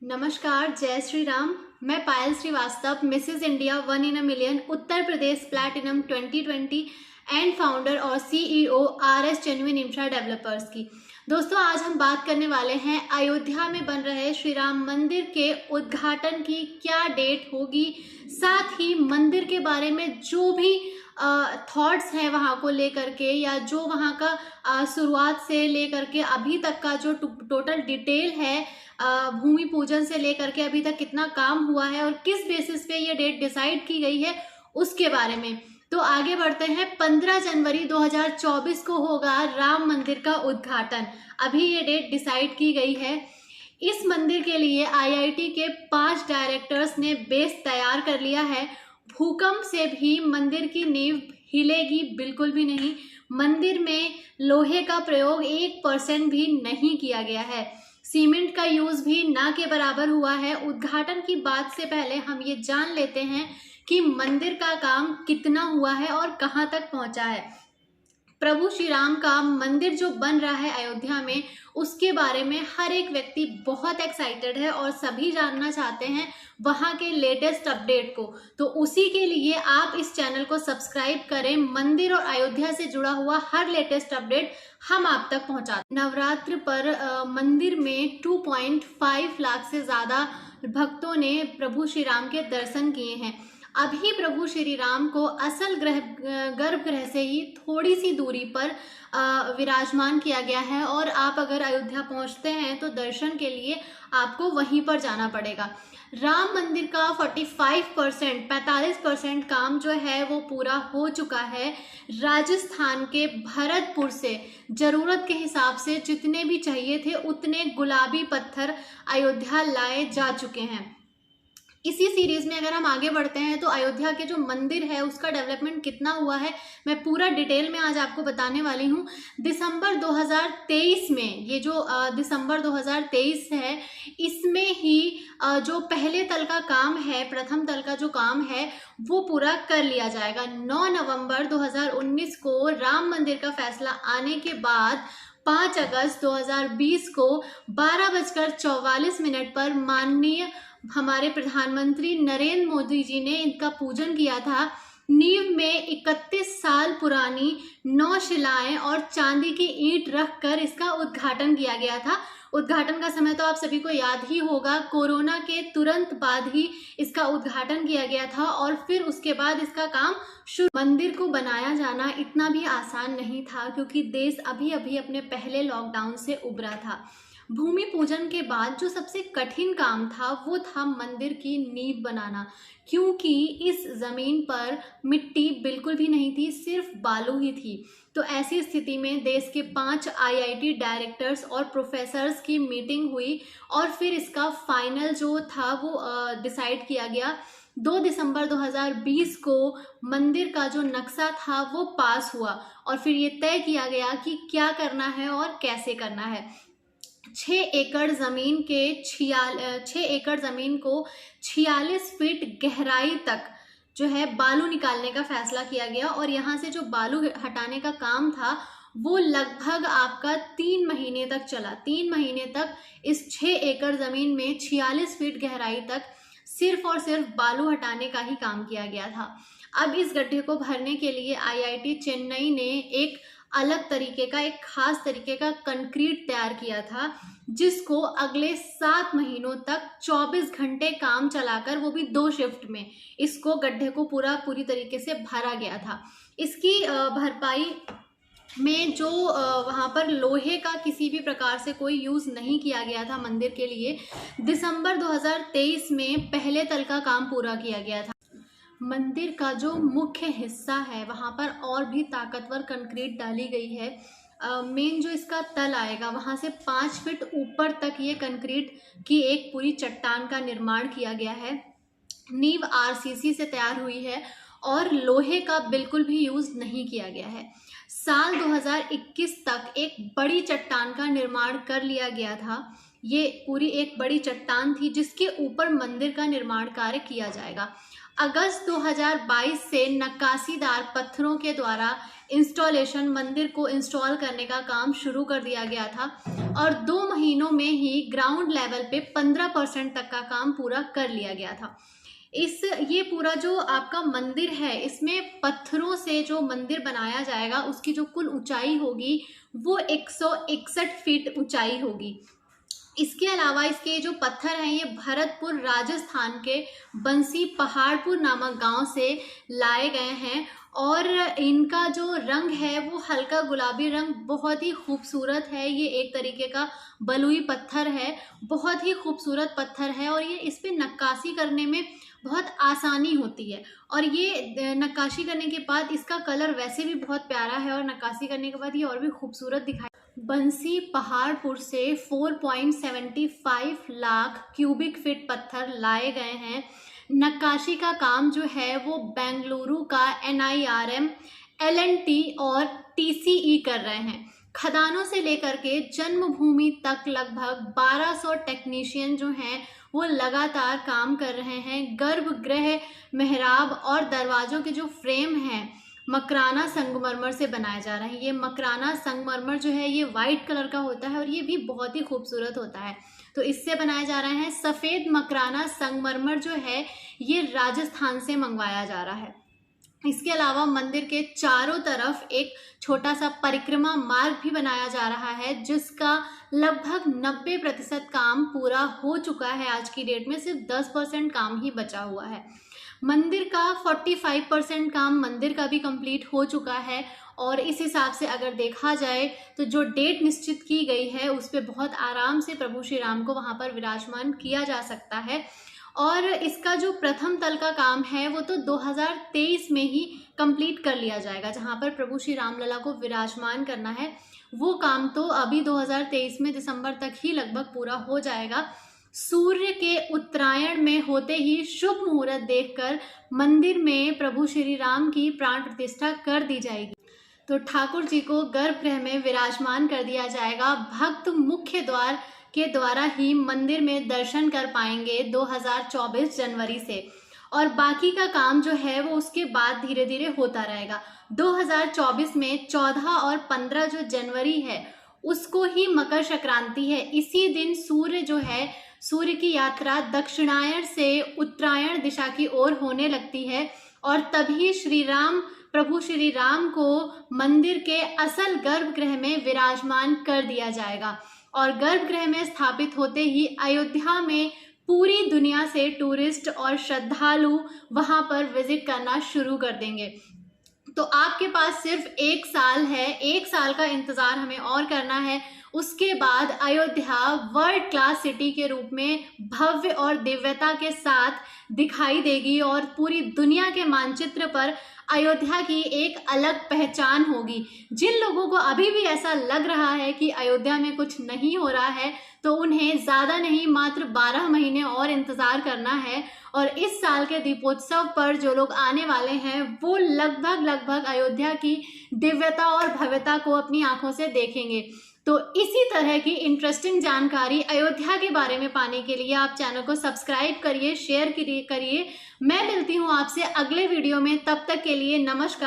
नमस्कार, जय श्री राम। मैं Payal Srivastava, Mrs India 1 in a million Uttar Pradesh platinum 2020 and founder और CEO RS genuine infra developers की। दोस्तों, आज हम बात करने वाले हैं अयोध्या में बन रहे श्री राम मंदिर के उद्घाटन की क्या डेट होगी, साथ ही मंदिर के बारे में जो भी थॉट्स हैं वहाँ को लेकर के, या जो वहाँ का शुरुआत से लेकर के अभी तक का जो टोटल डिटेल है, भूमि पूजन से लेकर के अभी तक कितना काम हुआ है और किस बेसिस पे ये डेट डिसाइड की गई है, उसके बारे में। तो आगे बढ़ते हैं। 15 जनवरी 2024 को होगा राम मंदिर का उद्घाटन। अभी ये डेट डिसाइड की गई है। इस मंदिर के लिए IIT के 5 डायरेक्टर्स ने बेस तैयार कर लिया है। भूकंप से भी मंदिर की नींव हिलेगी बिल्कुल भी नहीं। मंदिर में लोहे का प्रयोग 1% भी नहीं किया गया है। सीमेंट का यूज भी ना के बराबर हुआ है। उद्घाटन की बात से पहले हम ये जान लेते हैं कि मंदिर का काम कितना हुआ है और कहाँ तक पहुंचा है। प्रभु श्री राम का मंदिर जो बन रहा है अयोध्या में, उसके बारे में हर एक व्यक्ति बहुत एक्साइटेड है और सभी जानना चाहते हैं वहाँ के लेटेस्ट अपडेट को। तो उसी के लिए आप इस चैनल को सब्सक्राइब करें। मंदिर और अयोध्या से जुड़ा हुआ हर लेटेस्ट अपडेट हम आप तक पहुँचाते। नवरात्र पर मंदिर में 2.5 लाख से ज़्यादा भक्तों ने प्रभु श्री राम के दर्शन किए हैं। अभी प्रभु श्री राम को असल गर्भगृह से ही थोड़ी सी दूरी पर विराजमान किया गया है, और आप अगर अयोध्या पहुंचते हैं तो दर्शन के लिए आपको वहीं पर जाना पड़ेगा। राम मंदिर का 45% काम जो है वो पूरा हो चुका है। राजस्थान के भरतपुर से जरूरत के हिसाब से जितने भी चाहिए थे उतने गुलाबी पत्थर अयोध्या लाए जा चुके हैं। इसी सीरीज में अगर हम आगे बढ़ते हैं तो अयोध्या के जो मंदिर है उसका डेवलपमेंट कितना हुआ है, मैं पूरा डिटेल में आज आपको बताने वाली हूँ। दिसंबर 2023 में, ये जो दिसंबर 2023 है, इसमें ही जो पहले तल का काम है, प्रथम तल का जो काम है वो पूरा कर लिया जाएगा। 9 नवंबर 2019 को राम मंदिर का फैसला आने के बाद 5 अगस्त 2020 को 12:44 पर माननीय हमारे प्रधानमंत्री नरेंद्र मोदी जी ने इनका पूजन किया था। नींव में 31 साल पुरानी 9 शिलाएं और चांदी की ईंट रखकर इसका उद्घाटन किया गया था। उद्घाटन का समय तो आप सभी को याद ही होगा, कोरोना के तुरंत बाद ही इसका उद्घाटन किया गया था और फिर उसके बाद इसका काम शुरू। मंदिर को बनाया जाना इतना भी आसान नहीं था, क्योंकि देश अभी अभी अपने पहले लॉकडाउन से उबरा था। भूमि पूजन के बाद जो सबसे कठिन काम था वो था मंदिर की नींव बनाना, क्योंकि इस जमीन पर मिट्टी बिल्कुल भी नहीं थी, सिर्फ बालू ही थी। तो ऐसी स्थिति में देश के 5 IIT डायरेक्टर्स और प्रोफेसर्स की मीटिंग हुई और फिर इसका फाइनल जो था वो डिसाइड किया गया। 2 दिसंबर 2020 को मंदिर का जो नक्शा था वो पास हुआ और फिर ये तय किया गया कि क्या करना है और कैसे करना है। 6 एकड़ जमीन को 46 फीट गहराई तक जो है बालू निकालने का फैसला किया गया, और यहाँ से जो बालू हटाने का काम था वो लगभग आपका 3 महीने तक चला। 3 महीने तक इस 6 एकड़ जमीन में 46 फीट गहराई तक सिर्फ और सिर्फ बालू हटाने का ही काम किया गया था। अब इस गड्ढे को भरने के लिए IIT चेन्नई ने एक अलग तरीके का, एक खास तरीके का कंक्रीट तैयार किया था, जिसको अगले 7 महीनों तक 24 घंटे काम चलाकर, वो भी 2 शिफ्ट में, इसको गड्ढे को पूरी तरीके से भरा गया था। इसकी भरपाई में जो वहाँ पर लोहे का किसी भी प्रकार से कोई यूज़ नहीं किया गया था मंदिर के लिए। दिसंबर 2023 में पहले तल का काम पूरा किया गया था। मंदिर का जो मुख्य हिस्सा है वहाँ पर और भी ताकतवर कंक्रीट डाली गई है। मेन जो इसका तल आएगा वहाँ से 5 फीट ऊपर तक ये कंक्रीट की एक पूरी चट्टान का निर्माण किया गया है। नींव RCC से तैयार हुई है और लोहे का बिल्कुल भी यूज नहीं किया गया है। साल 2021 तक एक बड़ी चट्टान का निर्माण कर लिया गया था। ये पूरी एक बड़ी चट्टान थी जिसके ऊपर मंदिर का निर्माण कार्य किया जाएगा। अगस्त 2022 से नक्काशीदार पत्थरों के द्वारा इंस्टॉलेशन मंदिर को इंस्टॉल करने का काम शुरू कर दिया गया था और 2 महीनों में ही ग्राउंड लेवल पे 15% तक का काम पूरा कर लिया गया था। ये पूरा जो आपका मंदिर है, इसमें पत्थरों से जो मंदिर बनाया जाएगा उसकी जो कुल ऊंचाई होगी वो 161 फीट ऊंचाई होगी। इसके अलावा इसके जो पत्थर हैं ये भरतपुर राजस्थान के बंसी पहाड़पुर नामक गांव से लाए गए हैं और इनका जो रंग है वो हल्का गुलाबी रंग बहुत ही खूबसूरत है। ये एक तरीके का बलुई पत्थर है, बहुत ही खूबसूरत पत्थर है और ये इस पे नक्काशी करने में बहुत आसानी होती है और ये नक्काशी करने के बाद इसका कलर वैसे भी बहुत प्यारा है और नक्काशी करने के बाद ये और भी खूबसूरत दिखाई। बंसी पहाड़पुर से 4.75 लाख क्यूबिक फीट पत्थर लाए गए हैं। नक्काशी का काम जो है वो बेंगलुरु का NIRM, L&T और TCE कर रहे हैं। खदानों से लेकर के जन्मभूमि तक लगभग 1200 टेक्नीशियन जो हैं वो लगातार काम कर रहे हैं। गर्भगृह, मेहराब और दरवाजों के जो फ्रेम हैं मकराना संगमरमर से बनाया जा रहा है। ये मकराना संगमरमर जो है ये वाइट कलर का होता है और ये भी बहुत ही खूबसूरत होता है, तो इससे बनाया जा रहा है। सफ़ेद मकराना संगमरमर जो है ये राजस्थान से मंगवाया जा रहा है। इसके अलावा मंदिर के चारों तरफ एक छोटा सा परिक्रमा मार्ग भी बनाया जा रहा है जिसका लगभग 90% काम पूरा हो चुका है। आज की डेट में सिर्फ 10% काम ही बचा हुआ है। मंदिर का 45% काम मंदिर का भी कंप्लीट हो चुका है और इस हिसाब से अगर देखा जाए तो जो डेट निश्चित की गई है उस पर बहुत आराम से प्रभु श्री राम को वहाँ पर विराजमान किया जा सकता है। और इसका जो प्रथम तल का काम है वो तो 2023 में ही कंप्लीट कर लिया जाएगा। जहाँ पर प्रभु श्री रामलला को विराजमान करना है वो काम तो अभी 2023 में दिसंबर तक ही लगभग पूरा हो जाएगा। सूर्य के उत्तरायण में होते ही शुभ मुहूर्त देखकर मंदिर में प्रभु श्री राम की प्राण प्रतिष्ठा कर दी जाएगी। तो ठाकुर जी को गर्भगृह में विराजमान कर दिया जाएगा। भक्त मुख्य द्वार के द्वारा ही मंदिर में दर्शन कर पाएंगे 2024 जनवरी से और बाकी का काम जो है वो उसके बाद धीरे धीरे होता रहेगा। 2024 में 14 और 15 जो जनवरी है उसको ही मकर संक्रांति है। इसी दिन सूर्य जो है, सूर्य की यात्रा दक्षिणायन से उत्तरायण दिशा की ओर होने लगती है और तभी प्रभु श्री राम को मंदिर के असल गर्भगृह में विराजमान कर दिया जाएगा और गर्भगृह में स्थापित होते ही अयोध्या में पूरी दुनिया से टूरिस्ट और श्रद्धालु वहां पर विजिट करना शुरू कर देंगे। तो आपके पास सिर्फ 1 साल है, 1 साल का इंतजार हमें और करना है। उसके बाद अयोध्या वर्ल्ड क्लास सिटी के रूप में भव्य और दिव्यता के साथ दिखाई देगी और पूरी दुनिया के मानचित्र पर अयोध्या की एक अलग पहचान होगी। जिन लोगों को अभी भी ऐसा लग रहा है कि अयोध्या में कुछ नहीं हो रहा है तो उन्हें ज़्यादा नहीं मात्र 12 महीने और इंतज़ार करना है और इस साल के दीपोत्सव पर जो लोग आने वाले हैं वो लगभग अयोध्या की दिव्यता और भव्यता को अपनी आंखों से देखेंगे। तो इसी तरह की इंटरेस्टिंग जानकारी अयोध्या के बारे में पाने के लिए आप चैनल को सब्सक्राइब करिए, शेयर करिए। मैं मिलती हूँ आपसे अगले वीडियो में, तब तक के लिए नमस्कार।